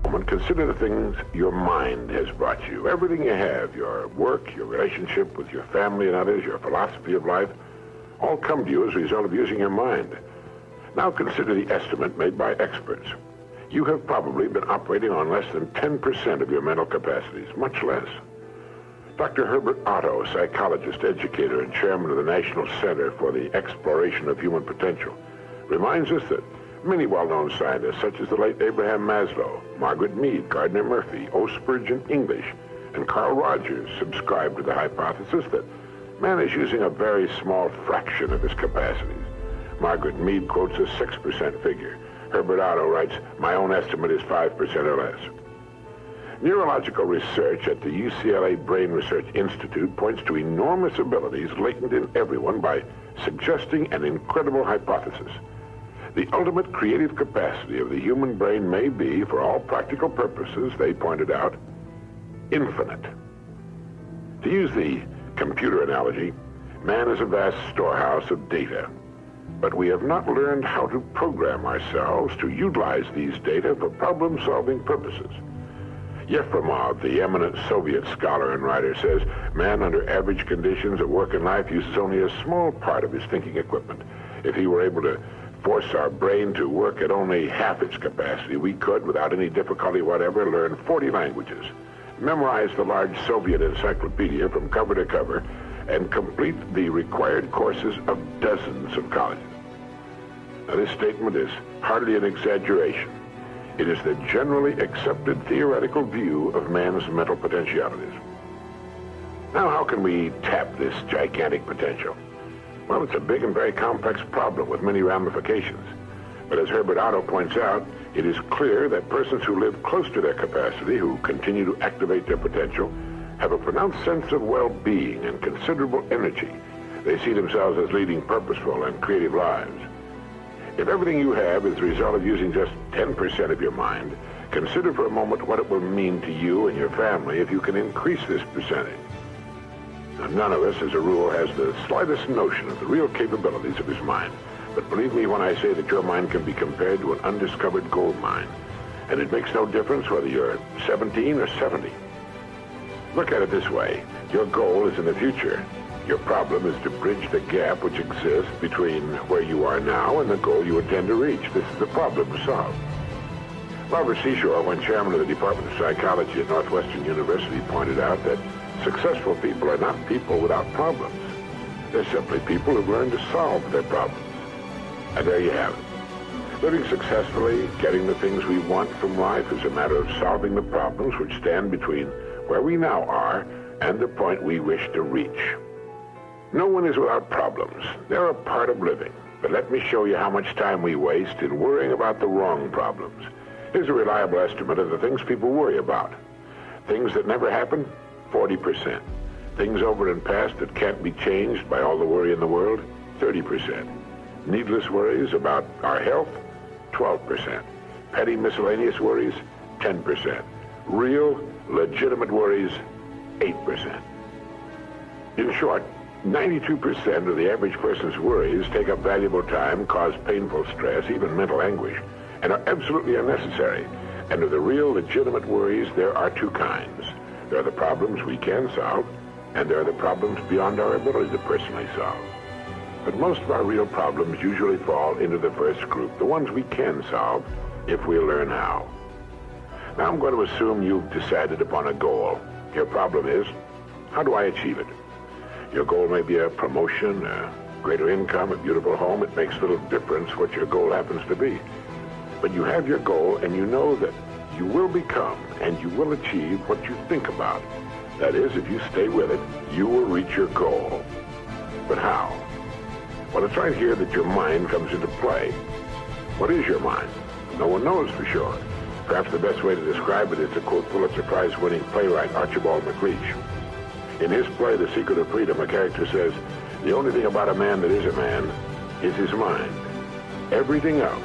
moment, consider the things your mind has brought you. Everything you have, your work, your relationship with your family and others, your philosophy of life, all come to you as a result of using your mind. Now consider the estimate made by experts. You have probably been operating on less than 10% of your mental capacities, much less. Dr. Herbert Otto, psychologist, educator, and chairman of the National Center for the Exploration of Human Potential, reminds us that many well-known scientists, such as the late Abraham Maslow, Margaret Mead, Gardner Murphy, O. Spurgeon English, and Carl Rogers, subscribe to the hypothesis that man is using a very small fraction of his capacities. Margaret Mead quotes a 6% figure. Herbert Otto writes, "My own estimate is 5% or less." Neurological research at the UCLA Brain Research Institute points to enormous abilities latent in everyone by suggesting an incredible hypothesis. The ultimate creative capacity of the human brain may be, for all practical purposes, they pointed out, infinite. To use the computer analogy, man is a vast storehouse of data. But we have not learned how to program ourselves to utilize these data for problem-solving purposes. Yefremov, the eminent Soviet scholar and writer, says man under average conditions of work and life uses only a small part of his thinking equipment. If he were able to force our brain to work at only half its capacity, we could, without any difficulty whatever, learn 40 languages, memorize the large Soviet encyclopedia from cover to cover, and complete the required courses of dozens of colleges. Now, this statement is hardly an exaggeration. It is the generally accepted theoretical view of man's mental potentialities. Now, how can we tap this gigantic potential? Well, it's a big and very complex problem with many ramifications. But as Herbert Otto points out, it is clear that persons who live close to their capacity, who continue to activate their potential, have a pronounced sense of well-being and considerable energy. They see themselves as leading purposeful and creative lives. If everything you have is the result of using just 10% of your mind, consider for a moment what it will mean to you and your family if you can increase this percentage. Now, none of us, as a rule, has the slightest notion of the real capabilities of his mind. But believe me when I say that your mind can be compared to an undiscovered gold mine. And it makes no difference whether you're 17 or 70. Look at it this way. Your goal is in the future. Your problem is to bridge the gap which exists between where you are now and the goal you intend to reach. This is the problem to solve. Robert Seashore, when chairman of the Department of Psychology at Northwestern University, pointed out that successful people are not people without problems. They're simply people who've learned to solve their problems. And there you have it. Living successfully, getting the things we want from life is a matter of solving the problems which stand between where we now are and the point we wish to reach. No one is without problems. They're a part of living. But let me show you how much time we waste in worrying about the wrong problems. Here's a reliable estimate of the things people worry about. Things that never happen, 40%. Things over and past that can't be changed by all the worry in the world, 30%. Needless worries about our health, 12%. Petty miscellaneous worries, 10%. Real, legitimate worries, 8%. In short, 92% of the average person's worries take up valuable time, cause painful stress, even mental anguish, and are absolutely unnecessary. And of the real, legitimate worries, there are two kinds. There are the problems we can solve, and there are the problems beyond our ability to personally solve. But most of our real problems usually fall into the first group, the ones we can solve if we learn how. Now I'm going to assume you've decided upon a goal. Your problem is, how do I achieve it? Your goal may be a promotion, a greater income, a beautiful home. It makes little difference what your goal happens to be. But you have your goal, and you know that you will become and you will achieve what you think about. That is, if you stay with it, you will reach your goal. But how? Well, it's right here that your mind comes into play. What is your mind? No one knows for sure. Perhaps the best way to describe it is to quote Pulitzer Prize-winning playwright Archibald MacLeish. In his play, The Secret of Freedom, a character says, the only thing about a man that is a man is his mind. Everything else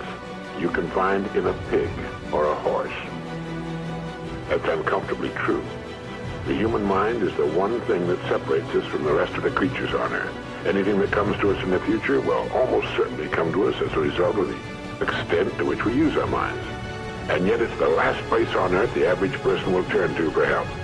you can find in a pig or a horse. That's uncomfortably true. The human mind is the one thing that separates us from the rest of the creatures on Earth. Anything that comes to us in the future will almost certainly come to us as a result of the extent to which we use our minds. And yet it's the last place on earth the average person will turn to for help.